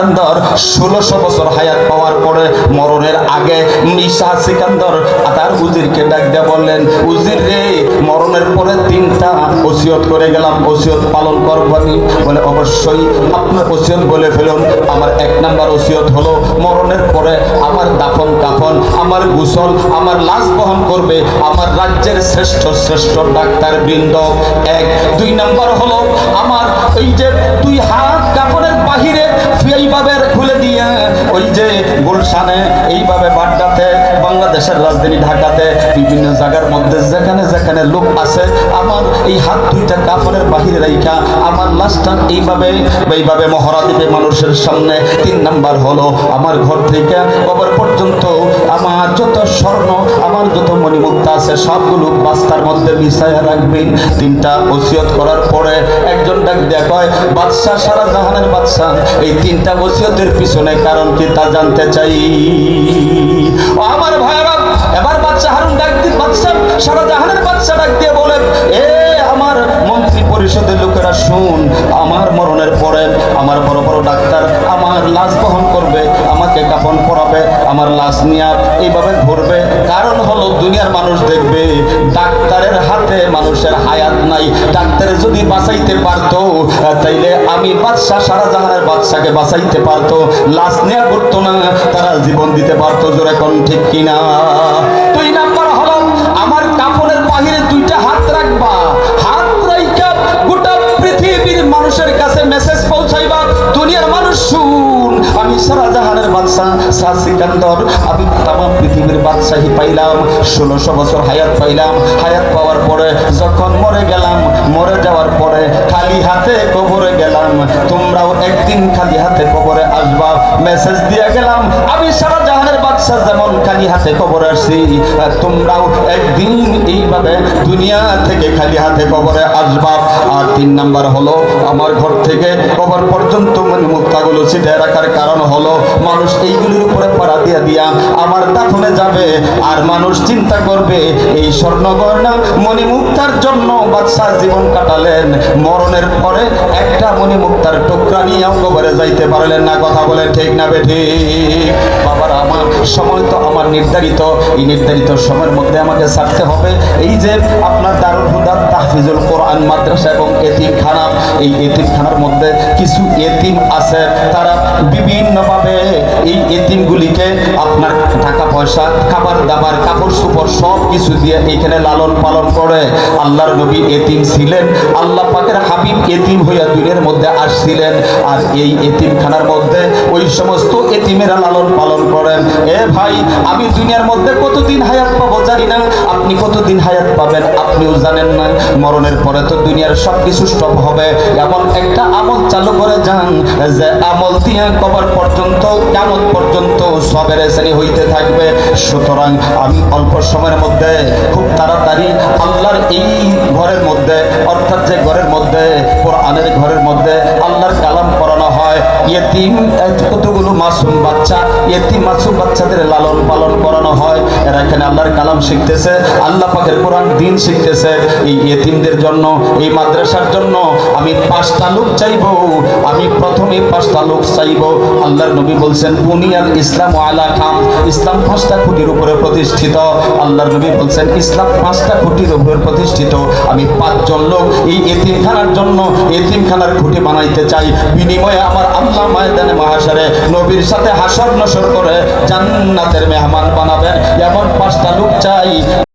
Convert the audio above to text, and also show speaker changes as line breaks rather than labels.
সিকান্দর 1600 বছর হায়াত পাওয়ার পরে মরণের আগে শাহ সিকান্দর তার উজিরকে ডাক দিয়ে বললেন, উজির রে, মরণের পরে 3টা ওসিয়ত করে গেলাম, ওসিয়ত পালন করব আমি। বলে অবশ্যই আপনার ওসিয়ত বলে ফেলুন। আমার 1 নাম্বার ওসিয়ত হলো মরণের পরে আমার দাফন কাফন, আমার গোসল, আমার লাশ বহন করবে আমার রাজ্যের শ্রেষ্ঠ শ্রেষ্ঠ ডাক্তার বৃন্দ। 1 2 নাম্বার হলো আমার এই যে 2 হাত কাপড়ের বাহিরে এইভাবে খুলে দিয়ে ওই যে গুলশানে, এইভাবে বাড্ডাতে, বাংলাদেশের রাজধানী ঢাকাতে, বিভিন্ন জায়গার মধ্যে যেখানে যেখানে লোক আছে, আমার এই হাত 2টা কাপড়ের বাহিরে রাইখা আমার লাশটা এইভাবে মহড়া দিবে মানুষের সামনে। 3 নাম্বার হলো আমার ঘর থেকে কবর পর্যন্ত আমার যত স্বর্ণ, আমার যত মণিমুক্তা আছে সবগুলো বাস্তার মধ্যে বিছায়া রাখবেন। 3টা ওসিয়ত করার পরে একজন ডাক দেয়া কয়, বাদশাহ, সারা জাহানের বাদশাহ, এই 3টা ওসিয়তের পিছনে কারণ কি তা জানতে চাই। ও আমার ভাইরা, এবার বাদশাহ হারুন ডাক দিয়ে, বাদশাহ, সারা জাহানের বাদশাহ ডাক দিয়ে বলেন, এ আমার মন্ত্রী পরিষদের লোকেরা শুন, আমার মরণের পরে আমার বড় বড় ডাক্তার আমার লাশ বহন করবে, আমাকে কাফন পরাবে, আমার লাশ নিয়ে এইভাবে ঘুরবে। কারণ হলো দুনিয়ার মানুষ দেখবে ডাক্তারের হাতে মানুষের হায়াত নাই। ডাক্তারে যদি বাঁচাইতে পারতো তাইলে আমি বাদশাহ, সারা জাহানের বাদশাকে বাঁচাইতে পারতো, লাশ নিয়ে ঘুরতো না, তারা জীবন দিতে পারতো। জোরে কোন ঠিক কিনা? 2 নাম্বার হলো আমার কাপড়ের বাহিরে 2টা হাত রাখবা, হাত রাইখা গোটা পৃথিবীর মানুষের কাছে মেসেজ পৌঁছাইবা, দুনিয়ার মানুষ শুন, আমি সারা জাহানের বাদশাহ শাহ সিকান্দর, আমি তাম পৃথিবীর বাদশাহী পাইলাম, 1600 বছর হায়াত পাইলাম। হায়াত পাওয়ার পরে যখন মরে গেলাম, মরে যাওয়ার পরে খালি হাতে কবরে গেলাম, তোমরাও একদিন খালি হাতে কবরে আসবা, মেসেজ দিয়ে গেলাম, আমি সারা জাহানের বাদশাহ যেমন খালি হাতে কবরে আসছি, তোমরাও একদিন এইভাবে দুনিয়া থেকে খালি হাতে কবরে আসবা। আর 3 নাম্বার হলো আমার ঘর থেকে কবর পর্যন্ত মণিমুক্তাগুলো ছিটিয়ে রাখার কারণ হলো মানুষ এইগুলির উপরে পাড়া দিয়া দিয়া আমার দাফনে যাবে, আর মানুষ চিন্তা করবে এই স্বর্ণ গয়না মণিমুক্তার জন্য বাদশাহ জীবন কাটালেন, মরণের পরে একটা মণিমুক্তার টুকরা নিয়েও কবরে যাইতে পারলেন না। কথা বলে ঠিক না বেঠিক? বাবার, আমার সময় তো আমার নির্ধারিত, এই নির্ধারিত সময়ের মধ্যে আমাকে ছাড়তে হবে। এই যে আপনার দারুল হুদা তাহফিজুল কোরআন মাদ্রাসা এবং এতিমখানা, এই এতিমখানার মধ্যে কিছু এতিম আছে, তারা বিভিন্নভাবে এই এতিমগুলিকে আপনার টাকা পয়সা, খাবার দাবার, কাপড় চোপড় সব কিছু দিয়ে এখানে লালন পালন করে। আল্লাহর নবী এতিম ছিলেন, আল্লাহ পাকের হাবিব এতিম হইয়া দুনিয়ার মধ্যে আসছিলেন, আর এই এতিমখানার মধ্যে ওই সমস্ত এতিমেরা লালন পালন করেন। এ ভাই, আমি দুনিয়ার মধ্যে কতদিন হায়াত পাবো জানি না, আপনি কতদিন হায়াত পাবেন আপনিও জানেন না। মরণের পরে তো দুনিয়ার সবকিছু স্টপ হবে, এমন একটা আমল চালু করে যান যে আমল দিয়ে কবর পর্যন্ত, কিয়ামত পর্যন্ত সবের শ্রেণী হইতে থাকবে। সুতরাং আমি অল্প সময়ের মধ্যে খুব তাড়াতাড়ি আল্লাহর এই ঘরের মধ্যে, অর্থাৎ যে ঘরের মধ্যে কোরআনের ঘরের মধ্যে আল্লাহর কালাম পড়ানো হয়, ইয়েতিম কতগুলো মাসুম বাচ্চা, ইয়েতিম মাসুম বাচ্চাদের লালন পালন করানো হয়, এরা এখানে আল্লাহর কালাম শিখতেছে, আল্লাহ পাকের কোরআন দিন শিখতেছে। এই ইয়েতিমদের জন্য, এই মাদ্রাসার জন্য আমি 5টা লোক চাইবো, আমি প্রথমে 5টা লোক চাইবো। আল্লাহর নবী বলছেন, বুনিয়াল ইসলাম আলা খাম, ইসলাম 5টা খুঁটির উপরে প্রতিষ্ঠিত। আল্লাহর নবী বলছেন ইসলাম 5টা খুঁটির উপরে প্রতিষ্ঠিত। আমি 5 জন লোক এই এতিমখানার জন্য এতিমখানার খুঁটি বানাইতে চাই, বিনিময়ে আমার আল্লাহ ময়দানে মাহশরে নবীর সাথে হাসর নসর করে জান্নাতের মেহমান বানাবেন।